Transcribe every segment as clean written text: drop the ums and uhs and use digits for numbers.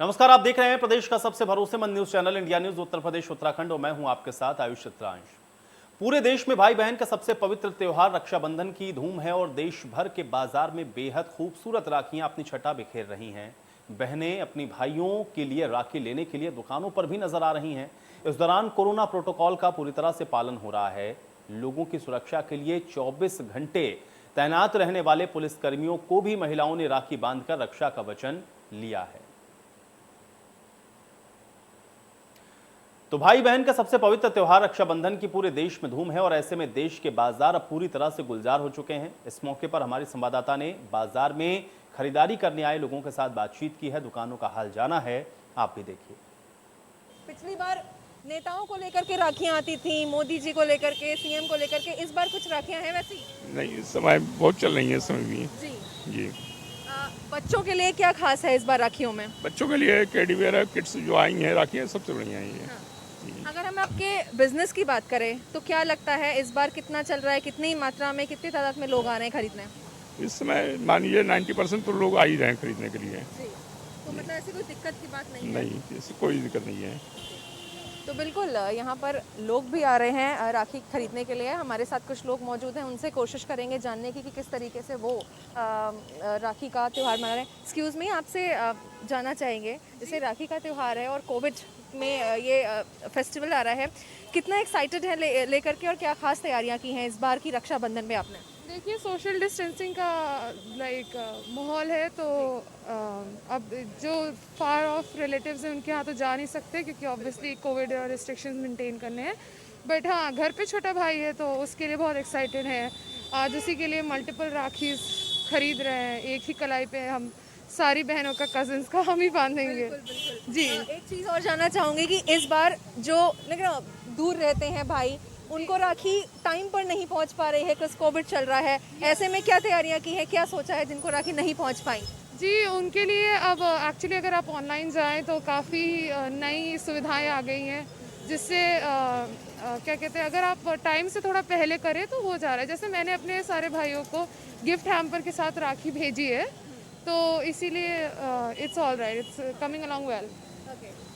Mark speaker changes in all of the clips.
Speaker 1: नमस्कार, आप देख रहे हैं प्रदेश का सबसे भरोसेमंद news channel India news Uttar Pradesh Uttarakhand और मैं हूं आपके साथ आयुष चित्रांश। पूरे देश में भाई बहन का सबसे पवित्र त्योहार रक्षाबंधन की धूम है और देश भर के बाजार में बेहद खूबसूरत राखियां अपनी छटा बिखेर रही हैं। बहनें अपनी भाइयों के लिए राखी लेने के लिए दुकानों पर भी नजर आ रही हैं। इस दौरान कोरोना प्रोटोकॉल का पूरी तरह से पालन हो रहा है। लोगों की सुरक्षा के लिए 24 घंटे तैनात रहने वाले पुलिसकर्मियों को भी महिलाओं ने राखी बांधकर रक्षा का वचन लिया है। तो भाई बहन का सबसे पवित्र त्योहार रक्षाबंधन की पूरे देश में धूम है और ऐसे में देश के बाजार अब पूरी तरह से गुलजार हो चुके हैं। इस मौके पर हमारी संवाददाता ने बाजार में खरीदारी करने आए लोगों के साथ बातचीत की है, दुकानों का हाल जाना है, आप भी देखिए।
Speaker 2: पिछली बार नेताओं को लेकर के राखियां आती थी, मोदी जी को लेकर के, सीएम को लेकर के, इस बार कुछ राखियां हैं वैसी?
Speaker 3: नहीं, इस समय बहुत चल रही है, इस समय भी
Speaker 2: जी।
Speaker 3: जी।
Speaker 2: बच्चों के लिए क्या खास है इस बार राखियों में?
Speaker 3: बच्चों के लिए टेडी बियर किड्स जो आई हैं राखियाँ सबसे बढ़िया आई हैं।
Speaker 2: अगर हम आपके बिजनेस की बात करें तो क्या लगता है इस बार कितना चल रहा है, कितनी मात्रा में, कितनी तादाद में लोग आ रहे हैं खरीदने?
Speaker 3: इस समय मान लीजिए 90% तो लोग आ ही रहे हैं खरीदने के लिए।
Speaker 2: जी। तो मतलब ऐसी कोई दिक्कत की बात नहीं है?
Speaker 3: नहीं, ऐसी कोई दिक्कत नहीं है।
Speaker 2: तो बिल्कुल यहाँ पर लोग भी आ रहे हैं राखी खरीदने के लिए। हमारे साथ कुछ लोग मौजूद हैं, उनसे कोशिश करेंगे जानने की कि किस तरीके से वो राखी का त्यौहार मना रहे हैं। एक्सक्यूज़ मी, आपसे जानना चाहेंगे, जैसे राखी का त्यौहार है और कोविड में ये फेस्टिवल आ रहा है, कितना एक्साइटेड है लेकर के और क्या खास तैयारियां की हैं इस बार की रक्षाबंधन में आपने?
Speaker 4: देखिए, सोशल डिस्टेंसिंग का माहौल है, तो अब जो फार ऑफ रिलेटिव्स हैं उनके यहाँ तो जा नहीं सकते क्योंकि ऑब्वियसली कोविड और रिस्ट्रिक्शंस मेंटेन करने हैं। बट हाँ, घर पे छोटा भाई है तो उसके लिए बहुत एक्साइटेड है। आज उसी के लिए मल्टीपल राखीज खरीद रहे हैं। एक ही कलाई पे हम सारी बहनों का, कजिन्स का हम ही बांधेंगे। जी।
Speaker 2: एक चीज़ और जानना चाहूँगी कि इस बार जो लेकिन दूर रहते हैं भाई, उनको राखी टाइम पर नहीं पहुंच पा रही है क्योंकि कोविड चल रहा है, ऐसे में क्या तैयारियां की है, क्या सोचा है जिनको राखी नहीं पहुंच पाई?
Speaker 4: जी, उनके लिए अब एक्चुअली अगर आप ऑनलाइन जाएं तो काफ़ी नई सुविधाएं आ गई हैं, जिससे क्या कहते हैं, अगर आप टाइम से थोड़ा पहले करें तो हो जा रहा है। जैसे मैंने अपने सारे भाइयों को गिफ्ट हैम्पर के साथ राखी भेजी है, तो इसीलिए it's all right, it's coming along well.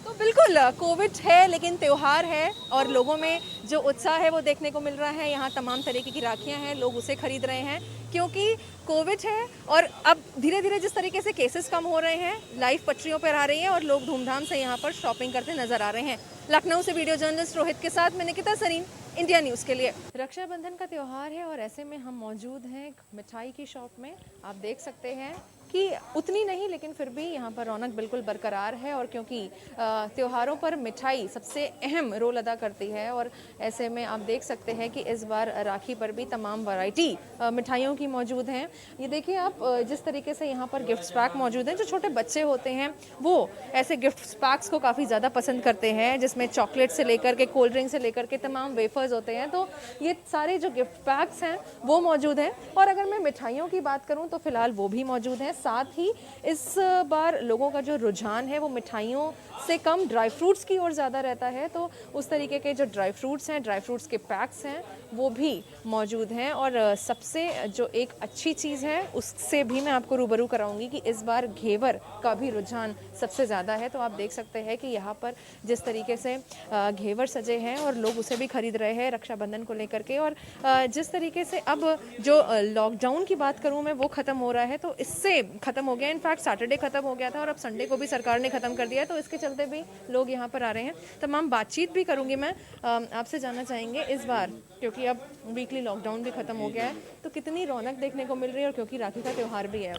Speaker 2: तो बिल्कुल कोविड है लेकिन त्योहार है और लोगों में जो उत्साह है वो देखने को मिल रहा है। यहाँ तमाम तरीके की राखियाँ हैं, लोग उसे खरीद रहे हैं क्योंकि कोविड है और अब धीरे धीरे जिस तरीके से केसेस कम हो रहे हैं, लाइफ पटरियों पर आ रही है और लोग धूमधाम से यहाँ पर शॉपिंग करते नजर आ रहे हैं। लखनऊ से वीडियो जर्नलिस्ट रोहित के साथ मैं निकिता सरीन, इंडिया न्यूज़ के लिए। रक्षाबंधन का त्यौहार है और ऐसे में हम मौजूद हैं एक मिठाई की शॉप में। आप देख सकते हैं कि उतनी नहीं लेकिन फिर भी यहाँ पर रौनक बिल्कुल बरकरार है और क्योंकि त्योहारों पर मिठाई सबसे अहम रोल अदा करती है और ऐसे में आप देख सकते हैं कि इस बार राखी पर भी तमाम वैरायटी मिठाइयों की मौजूद हैं। ये देखिए आप, जिस तरीके से यहाँ पर गिफ्ट पैक मौजूद हैं, जो छोटे बच्चे होते हैं वो ऐसे गिफ्ट पैक्स को काफ़ी ज़्यादा पसंद करते हैं, जिसमें चॉकलेट से लेकर के कोल्ड ड्रिंक से लेकर के तमाम वेफर्स होते हैं। तो ये सारे जो गिफ्ट पैक्स हैं वो मौजूद हैं और अगर मैं मिठाइयों की बात करूँ तो फिलहाल वो भी मौजूद हैं। साथ ही इस बार लोगों का जो रुझान है वो मिठाइयों से कम ड्राई फ्रूट्स की ओर ज़्यादा रहता है, तो उस तरीके के जो ड्राई फ्रूट्स हैं, ड्राई फ्रूट्स के पैक्स हैं वो भी मौजूद हैं। और सबसे जो एक अच्छी चीज़ है उससे भी मैं आपको रूबरू कराऊंगी कि इस बार घेवर का भी रुझान सबसे ज़्यादा है। तो आप देख सकते हैं कि यहाँ पर जिस तरीके से घेवर सजे हैं और लोग उसे भी खरीद रहे हैं रक्षाबंधन को लेकर के। और जिस तरीके से अब जो लॉकडाउन की बात करूँ मैं, वो ख़त्म हो रहा है, तो इससे ख़त्म हो गया। इनफैक्ट सैटरडे ख़त्म हो गया था और अब संडे को भी सरकार ने ख़त्म कर दिया है, तो इसके चलते भी लोग यहाँ पर आ रहे हैं। तमाम बातचीत भी करूँगी मैं। आपसे जानना चाहेंगे इस बार, क्योंकि अब वीकली लॉकडाउन भी ख़त्म हो गया है, तो कितनी रौनक देखने को मिल रही है और क्योंकि राखी का त्यौहार भी है?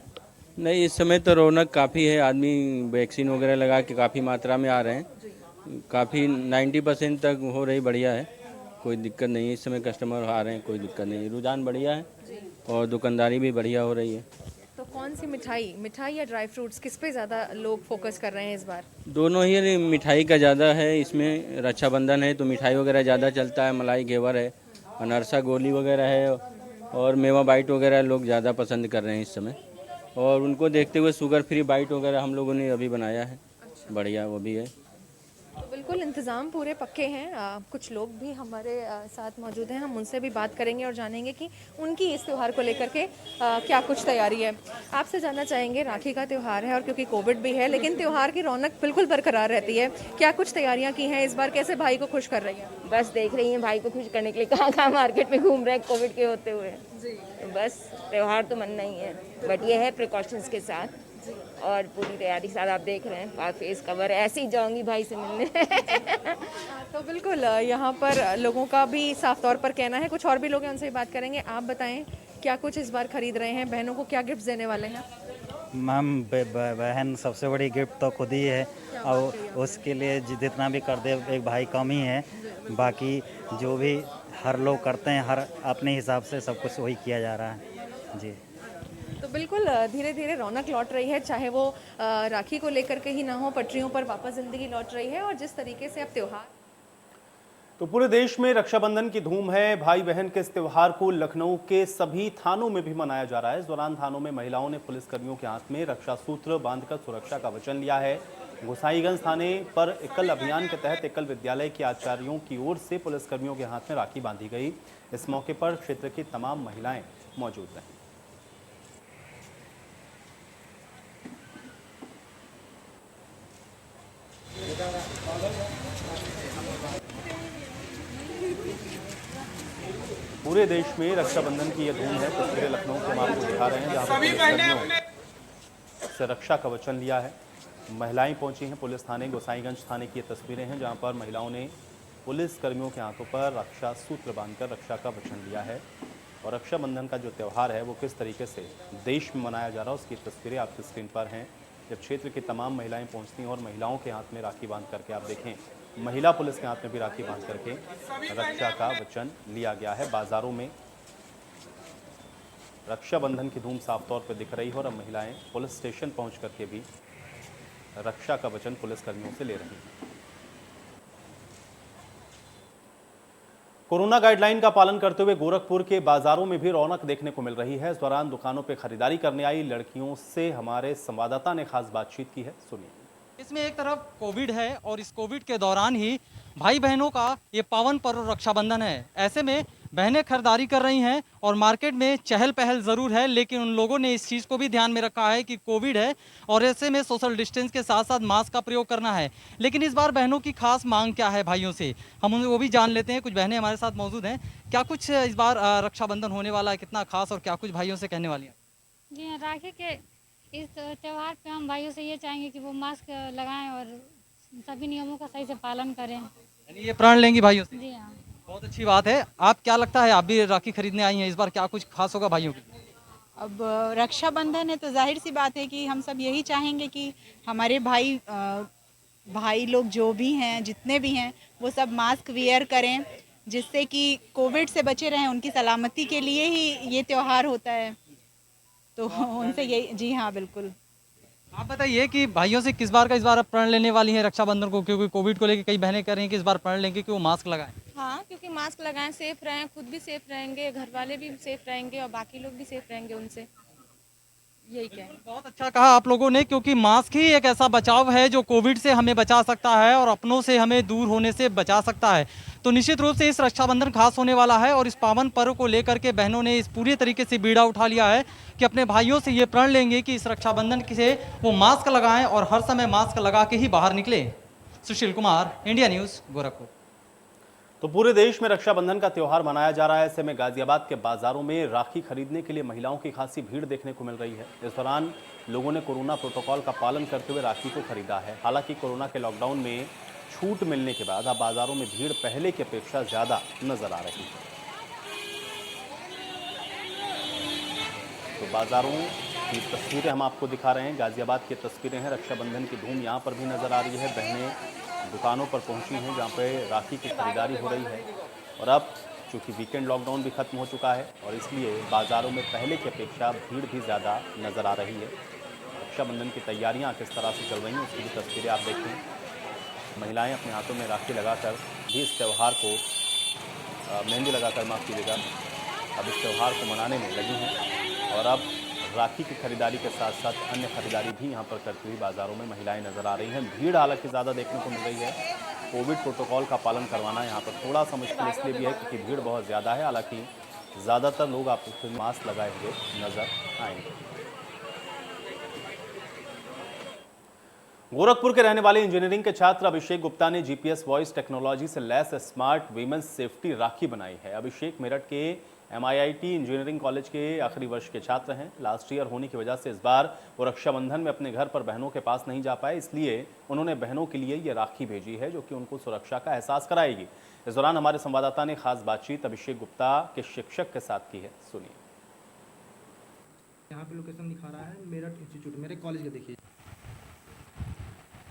Speaker 5: नहीं, इस समय तो रौनक काफ़ी है, आदमी वैक्सीन वगैरह लगा के काफ़ी मात्रा में आ रहे हैं, काफ़ी 90% तक हो रही, बढ़िया है, कोई दिक्कत नहीं है। इस समय कस्टमर आ रहे हैं, कोई दिक्कत नहीं, रुझान बढ़िया है और दुकानदारी भी बढ़िया हो रही है।
Speaker 2: तो कौन सी मिठाई या ड्राई फ्रूट्स, किस पे ज़्यादा लोग फोकस कर रहे हैं इस बार?
Speaker 5: दोनों ही, मिठाई का ज़्यादा है इसमें, रक्षाबंधन है तो मिठाई वगैरह ज़्यादा चलता है, मलाई घेवर है, अनरसा गोली वगैरह है और मेवा बाइट वगैरह लोग ज़्यादा पसंद कर रहे हैं इस समय। और उनको देखते हुए शुगर फ्री बाइट वगैरह हम लोगों ने अभी बनाया है, बढ़िया वो भी है।
Speaker 2: तो बिल्कुल इंतज़ाम पूरे पक्के हैं। कुछ लोग भी हमारे साथ मौजूद हैं, हम उनसे भी बात करेंगे और जानेंगे कि उनकी इस त्यौहार को लेकर के क्या कुछ तैयारी है। आपसे जानना चाहेंगे, राखी का त्यौहार है और क्योंकि कोविड भी है, लेकिन त्यौहार की रौनक बिल्कुल बरकरार रहती है। क्या कुछ तैयारियां की हैं इस बार, कैसे भाई को खुश कर रही हैं?
Speaker 6: बस देख रही हैं भाई को खुश करने के लिए कहाँ कहाँ मार्केट में घूम रहे हैं कोविड के होते हुए।
Speaker 2: जी,
Speaker 6: तो बस त्यौहार तो मनना ही है, बट ये है प्रिकॉशंस के साथ और पूरी तैयारी के साथ। आप देख रहे हैं फेस कवर, ऐसे ही जाऊंगी भाई से मिलने।
Speaker 2: तो बिल्कुल यहाँ पर लोगों का भी साफ तौर पर कहना है। कुछ और भी लोग हैं, उनसे भी बात करेंगे। आप बताएं, क्या कुछ इस बार खरीद रहे हैं? बहनों को क्या गिफ्ट देने वाले हैं?
Speaker 7: मैम बहन सबसे बड़ी गिफ्ट तो खुद ही है और उसके लिए जितना भी कर दे एक भाई कम ही है। बाकी जो भी हर लोग करते हैं, हर अपने हिसाब से सब कुछ वही किया जा रहा है जी।
Speaker 2: तो बिल्कुल धीरे धीरे रौनक लौट रही है, चाहे वो राखी को लेकर के ही ना हो, पटरियों पर वापस ज़िंदगी लौट रही है। और जिस तरीके से अब त्यौहार,
Speaker 1: तो पूरे देश में रक्षाबंधन की धूम है। भाई बहन के इस त्यौहार को लखनऊ के सभी थानों में भी मनाया जा रहा है। इस दौरान थानों में महिलाओं ने पुलिसकर्मियों के हाथ में रक्षा सूत्र बांधकर सुरक्षा का वचन लिया है। गोसाईगंज थाने पर एकल अभियान के तहत एकल विद्यालय के आचार्यों की ओर से पुलिसकर्मियों के हाथ में राखी बांधी गई। इस मौके पर क्षेत्र की तमाम महिलाएं मौजूद रहीं। पूरे देश में रक्षाबंधन की यह धूम है। तस्वीरें लखनऊ के हम आपको दिखा रहे हैं, जहां पर पुलिसकर्मियों से रक्षा का वचन लिया है। महिलाएं पहुंची हैं पुलिस थाने। गोसाईगंज थाने की ये तस्वीरें हैं, जहां पर महिलाओं ने पुलिसकर्मियों के हाथों पर रक्षा सूत्र बांधकर रक्षा का वचन लिया है। और रक्षाबंधन का जो त्यौहार है वो किस तरीके से देश में मनाया जा रहा है, उसकी तस्वीरें आपकी स्क्रीन पर हैं। जब क्षेत्र की तमाम महिलाएं पहुंचती हैं और महिलाओं के हाथ में राखी बांध करके, आप देखें महिला पुलिस के हाथ में भी राखी बांध करके रक्षा का वचन लिया गया है। बाजारों में रक्षाबंधन की धूम साफ तौर पर दिख रही है और अब महिलाएं पुलिस स्टेशन पहुंच करके भी रक्षा का वचन पुलिसकर्मियों से ले रही हैं। कोरोना गाइडलाइन का पालन करते हुए गोरखपुर के बाजारों में भी रौनक देखने को मिल रही है। इस दौरान दुकानों पर खरीदारी करने आई लड़कियों से हमारे संवाददाता ने खास बातचीत की है, सुनिए।
Speaker 8: इसमें एक तरफ कोविड है और इस कोविड के दौरान ही भाई बहनों का ये पावन पर्व रक्षाबंधन है। ऐसे में बहनें खरीदारी कर रही हैं और मार्केट में चहल पहल ज़रूर है, लेकिन उन लोगों ने इस चीज़ को भी ध्यान में रखा है कि कोविड है और ऐसे में सोशल डिस्टेंस के साथ साथ मास्क का प्रयोग करना है। लेकिन इस बार बहनों की खास मांग क्या है भाइयों से, हम वो भी जान लेते हैं। कुछ बहनें हमारे साथ मौजूद हैं। क्या कुछ इस बार रक्षाबंधन होने वाला है, कितना खास, और क्या कुछ भाइयों से कहने वाली हैं?
Speaker 9: जी हाँ, राखी के इस त्यौहार पे हम भाइयों से ये चाहेंगे कि वो मास्क लगाएं और सभी नियमों का सही से पालन करें।
Speaker 8: यानी ये प्रण लेंगी भाइयों से?
Speaker 9: जी हाँ।
Speaker 8: बहुत अच्छी बात है। आप क्या लगता है, आप भी राखी खरीदने आई हैं, इस बार क्या कुछ खास होगा भाइयों की?
Speaker 10: अब रक्षाबंधन है तो जाहिर सी बात है कि हम सब यही चाहेंगे कि हमारे भाई लोग जो भी हैं, जितने भी हैं, वो सब मास्क वियर करें, जिससे कि कोविड से बचे रहें। उनकी सलामती के लिए ही ये त्यौहार होता है, तो उनसे यही। जी हाँ, बिल्कुल।
Speaker 8: आप बताइए कि भाइयों से किस बार आप प्रण लेने वाली हैं रक्षाबंधन को, क्योंकि कोविड को लेकर कई बहनें कह रही हैं कि इस बार प्रण लेंगे कि वो मास्क लगाएं।
Speaker 4: हाँ, क्योंकि मास्क लगाएं, सेफ रहें, खुद भी सेफ रहेंगे, घर वाले भी सेफ रहेंगे और बाकी लोग भी सेफ रहेंगे उनसे, यही कहें।
Speaker 8: बहुत अच्छा कहा आप लोगों ने, क्योंकि मास्क ही एक ऐसा बचाव है जो कोविड से हमें बचा सकता है और अपनों से हमें दूर होने से बचा सकता है। तो निश्चित रूप से इस रक्षाबंधन खास होने वाला है और इस पावन पर्व को लेकर के बहनों ने इस पूरी तरीके से बीड़ा उठा लिया है कि अपने भाइयों से ये प्रण लेंगे कि इस रक्षाबंधन से वो मास्क लगाएं और हर समय मास्क लगा के ही बाहर निकले। Sushil Kumar, India news, Gorakhpur.
Speaker 1: तो पूरे देश में रक्षाबंधन का त्यौहार मनाया जा रहा है। ऐसे में गाजियाबाद के बाजारों में राखी खरीदने के लिए महिलाओं की खासी भीड़ देखने को मिल रही है। इस दौरान लोगों ने कोरोना प्रोटोकॉल का पालन करते हुए राखी को खरीदा है। हालांकि कोरोना के लॉकडाउन में छूट मिलने के बाद अब बाजारों में भीड़ पहले की अपेक्षा ज्यादा नजर आ रही है। तो बाजारों की तस्वीरें हम आपको दिखा रहे हैं, गाजियाबाद की तस्वीरें हैं। रक्षाबंधन की धूम यहाँ पर भी नजर आ रही है। बहनें दुकानों पर पहुंची हैं जहां पे राखी की खरीदारी हो रही है। और अब चूंकि वीकेंड लॉकडाउन भी खत्म हो चुका है और इसलिए बाज़ारों में पहले की अपेक्षा भीड़ भी ज़्यादा नज़र आ रही है। रक्षाबंधन की तैयारियां किस तरह से चल रही हैं उसकी भी तस्वीरें आप देखें। महिलाएं अपने हाथों में राखी लगाकर भी इस त्यौहार को मेहंदी लगाकर, माफ़ कीजिएगा, अब इस त्यौहार को मनाने में लगी हैं। और अब राखी की खरीदारी के साथ साथ अन्य खरीदारी भी यहाँ पर करती हुई बाज़ारों में महिलाएं नज़र आ रही हैं। भीड़ हालांकि ज़्यादा देखने को मिल रही है। कोविड प्रोटोकॉल का पालन करवाना यहाँ पर थोड़ा सा मुश्किल इसलिए भी है क्योंकि भीड़ बहुत ज़्यादा है। हालांकि ज़्यादातर लोग आपको मास्क लगाए हुए नजर आएंगे। गोरखपुर के रहने वाले इंजीनियरिंग के छात्र अभिषेक गुप्ता ने जीपीएस वॉइस टेक्नोलॉजी से लैस स्मार्ट वीमेंस सेफ्टी राखी बनाई है। अभिषेक मेरठ के MIIT इंजीनियरिंग कॉलेज के आखिरी वर्ष के छात्र हैं। लास्ट ईयर होने की वजह से इस बार वो रक्षाबंधन में अपने घर पर बहनों के पास नहीं जा पाए, इसलिए उन्होंने बहनों के लिए ये राखी भेजी है जो कि उनको सुरक्षा का एहसास कराएगी। इस दौरान हमारे संवाददाता ने खास बातचीत अभिषेक गुप्ता के शिक्षक के साथ की है, सुनिए।
Speaker 11: यहाँ पे लोकेशन दिखा रहा है मेरठ इंस्टीट्यूट, मेरे कॉलेज का देखिए।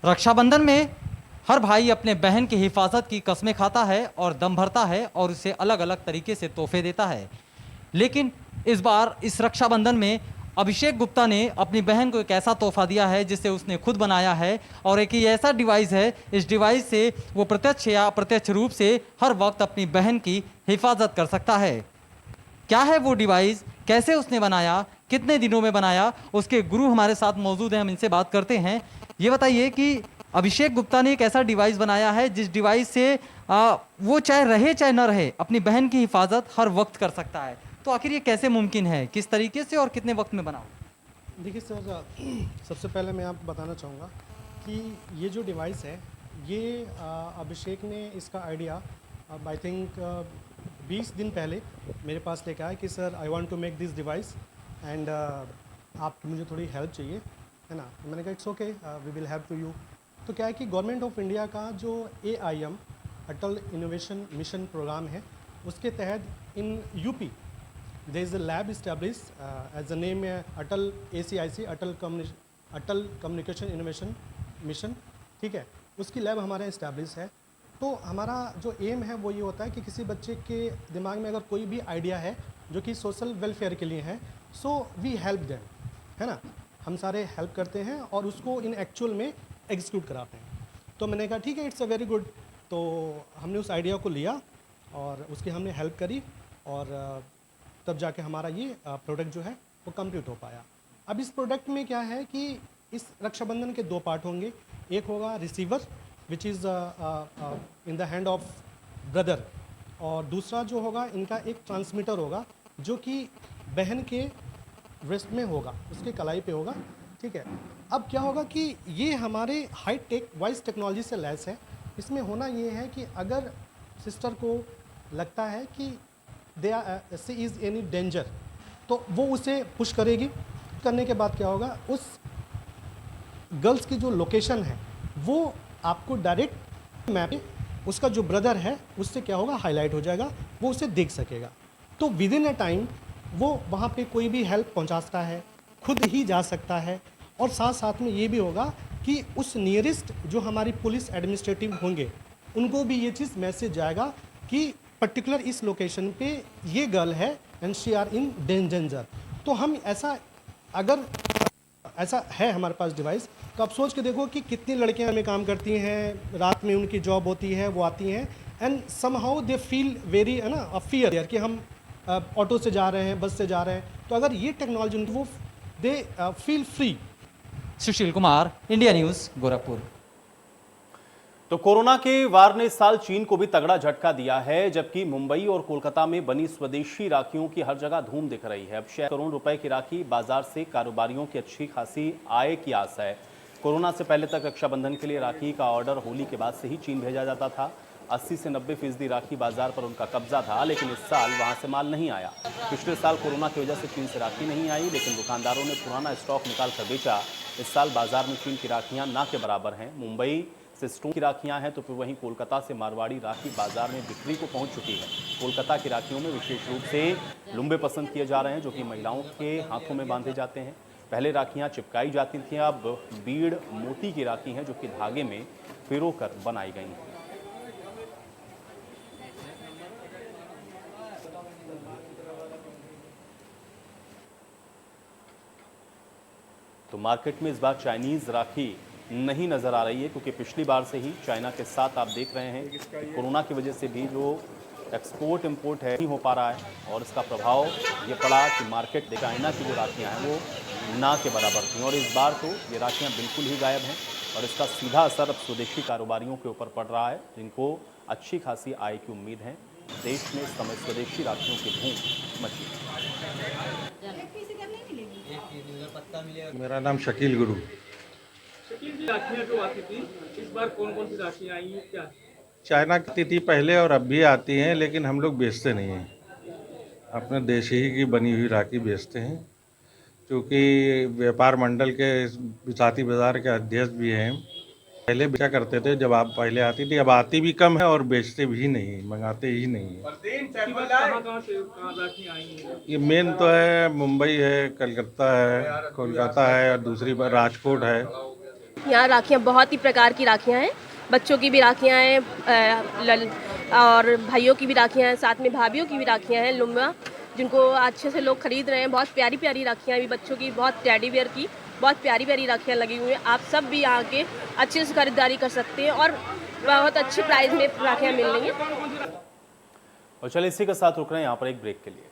Speaker 8: रक्षाबंधन में हर भाई अपने बहन की हिफाजत की कस्में खाता है और दम भरता है और उसे अलग अलग तरीके से तोहफे देता है। लेकिन इस बार इस रक्षाबंधन में अभिषेक गुप्ता ने अपनी बहन को एक ऐसा तोहफा दिया है जिसे उसने खुद बनाया है और एक ही ऐसा डिवाइस है, इस डिवाइस से वो प्रत्यक्ष या अप्रत्यक्ष रूप से हर वक्त अपनी बहन की हिफाजत कर सकता है। क्या है वो डिवाइस, कैसे उसने बनाया, कितने दिनों में बनाया, उसके गुरु हमारे साथ मौजूद हैं, हम इनसे बात करते हैं। ये बताइए कि अभिषेक गुप्ता ने एक ऐसा डिवाइस बनाया है जिस डिवाइस से वो चाहे रहे चाहे न रहे अपनी बहन की हिफाजत हर वक्त कर सकता है। तो आखिर ये कैसे मुमकिन है, किस तरीके से और कितने वक्त में बनाओ?
Speaker 11: देखिए सर, सबसे पहले मैं आपको बताना चाहूँगा कि ये जो डिवाइस है ये अभिषेक ने इसका आइडिया आई थिंक 20 दिन पहले मेरे पास लेके आया कि sir I want to make this device and आप मुझे थोड़ी हेल्प चाहिए, है ना। मैंने कहा it's okay, we will help to you. तो क्या है कि गवर्नमेंट ऑफ इंडिया का जो AIM Atal innovation mission program है उसके तहत in UP there is a lab establish as the name Atal ACIC Atal communication innovation mission, ठीक है। उसकी लैब हमारे इस्टेब्लिश है। तो हमारा जो एम है वो ये होता है कि किसी बच्चे के दिमाग में अगर कोई भी आइडिया है जो कि सोशल वेलफेयर के लिए है, सो वी हेल्प देम, है ना। हम सारे हेल्प करते हैं और उसको इन एक्चुअल में एग्जीक्यूट कराते हैं। तो मैंने कहा ठीक है, इट्स अ वेरी गुड। तो हमने उस आइडिया को लिया और उसकी हमने हेल्प करी और तब जाके हमारा ये प्रोडक्ट जो है वो कंप्लीट हो पाया। अब इस प्रोडक्ट में क्या है कि इस रक्षाबंधन के 2 पार्ट होंगे। एक होगा receiver which is in the hand of brother, और दूसरा जो होगा इनका एक ट्रांसमीटर होगा जो कि बहन के वेस्ट में होगा, उसके कलाई पे होगा, ठीक है। अब क्या होगा कि ये हमारे हाई टेक वॉइस टेक्नोलॉजी से लैस है। इसमें होना ये है कि अगर सिस्टर को लगता है कि शी इज़ एनी डेंजर तो वो उसे पुश करेगी। करने के बाद क्या होगा, उस गर्ल्स की जो लोकेशन है वो आपको डायरेक्ट मैप उसका जो ब्रदर है उससे क्या होगा हाईलाइट हो जाएगा, वो उसे देख सकेगा। तो विद इन अ टाइम वो वहाँ पे कोई भी हेल्प पहुँचा सकता है, खुद ही जा सकता है, और साथ साथ में ये भी होगा कि उस नियरेस्ट जो हमारी पुलिस एडमिनिस्ट्रेटिव होंगे उनको भी ये चीज़ मैसेज जाएगा कि पर्टिकुलर इस लोकेशन पे ये गर्ल है and she are in danger. तो हम ऐसा अगर ऐसा है हमारे पास डिवाइस, तो आप सोच के देखो कि कितनी लड़कियां हमें काम करती हैं, रात में उनकी जॉब होती है, वो आती हैं and somehow they feel very, है ना, फियर कि हम ऑटो से जा रहे हैं, बस से जा रहे हैं। तो अगर ये टेक्नोलॉजी उनको वो they feel free.
Speaker 8: Sushil Kumar, India news, Gorakhpur.
Speaker 1: तो कोरोना के वार ने इस साल चीन को भी तगड़ा झटका दिया है, जबकि मुंबई और कोलकाता में बनी स्वदेशी राखियों की हर जगह धूम दिख रही है। अब 6 करोड़ रुपए की राखी बाजार से कारोबारियों की अच्छी खासी आय की आस है। कोरोना से पहले तक रक्षाबंधन के लिए राखी का ऑर्डर होली के बाद से ही चीन भेजा जाता था। 80 से 90% राखी बाजार पर उनका कब्जा था, लेकिन इस साल वहां से माल नहीं आया। पिछले साल कोरोना की वजह से चीन से राखी नहीं आई, लेकिन दुकानदारों ने पुराना स्टॉक निकाल कर बेचा। इस साल बाजार में चीन की राखियां ना के बराबर हैं। मुंबई से स्टोन की राखियां हैं तो फिर वहीं कोलकाता से मारवाड़ी राखी बाजार में बिक्री को पहुंच चुकी है। कोलकाता की राखियों में विशेष रूप से लुम्बे पसंद किए जा रहे हैं, जो कि महिलाओं के हाथों में बांधे जाते हैं। पहले राखियां चिपकाई जाती थीं, अब बीड़ मोती की राखी हैं जो कि धागे में पिरोकर बनाई गई हैं। तो मार्केट में इस बार चाइनीज राखी नहीं नजर आ रही है, क्योंकि पिछली बार से ही चाइना के साथ आप देख रहे हैं कि कोरोना की वजह से भी जो एक्सपोर्ट इंपोर्ट है नहीं हो पा रहा है और इसका प्रभाव ये पड़ा कि मार्केट चाइना की जो राखियाँ हैं वो ना के बराबर थी और इस बार तो ये राखियाँ बिल्कुल ही गायब हैं और इसका सीधा असर अब स्वदेशी कारोबारियों के ऊपर पड़ रहा है जिनको अच्छी खासी आय की उम्मीद है। देश में इस समय स्वदेशी राखियों की धूम मची है।
Speaker 12: मेरा नाम शकील गुरु।
Speaker 13: राखियाँ जो आती थी इस बार कौन कौन सी राखियाँ आई हैं क्या?
Speaker 12: चाइना की आती थी पहले और अब भी आती हैं, लेकिन हम लोग बेचते नहीं हैं, अपने देश ही की बनी हुई राखी बेचते हैं। क्योंकि व्यापार मंडल के बिसाती बाज़ार के अध्यक्ष भी हैं। पहले बेचा करते थे जब आप पहले आती थी, अब आती भी कम है और बेचते भी नहीं, मंगाते ही नहीं है।
Speaker 13: कहाँ से राखियाँ आई हैं?
Speaker 12: ये मेन तो है मुंबई है, कलकत्ता है, कोलकाता है और दूसरी बार राजकोट है।
Speaker 14: यहाँ राखियाँ बहुत ही प्रकार की राखियाँ हैं, बच्चों की भी राखियाँ हैं और भाइयों की भी राखियाँ हैं, साथ में भाभीयों की भी राखियाँ हैं लुम्बा, जिनको अच्छे से लोग खरीद रहे हैं। बहुत प्यारी प्यारी राखियाँ भी बच्चों की, बहुत टेडी बियर की बहुत प्यारी प्यारी राखियाँ लगी हुई हैं। आप सब भी आके अच्छे से खरीदारी कर सकते हैं और बहुत अच्छी प्राइस में राखियाँ मिल रही हैं।
Speaker 1: और चलिए इसी के साथ रुक रहे हैं यहाँ पर एक ब्रेक के लिए।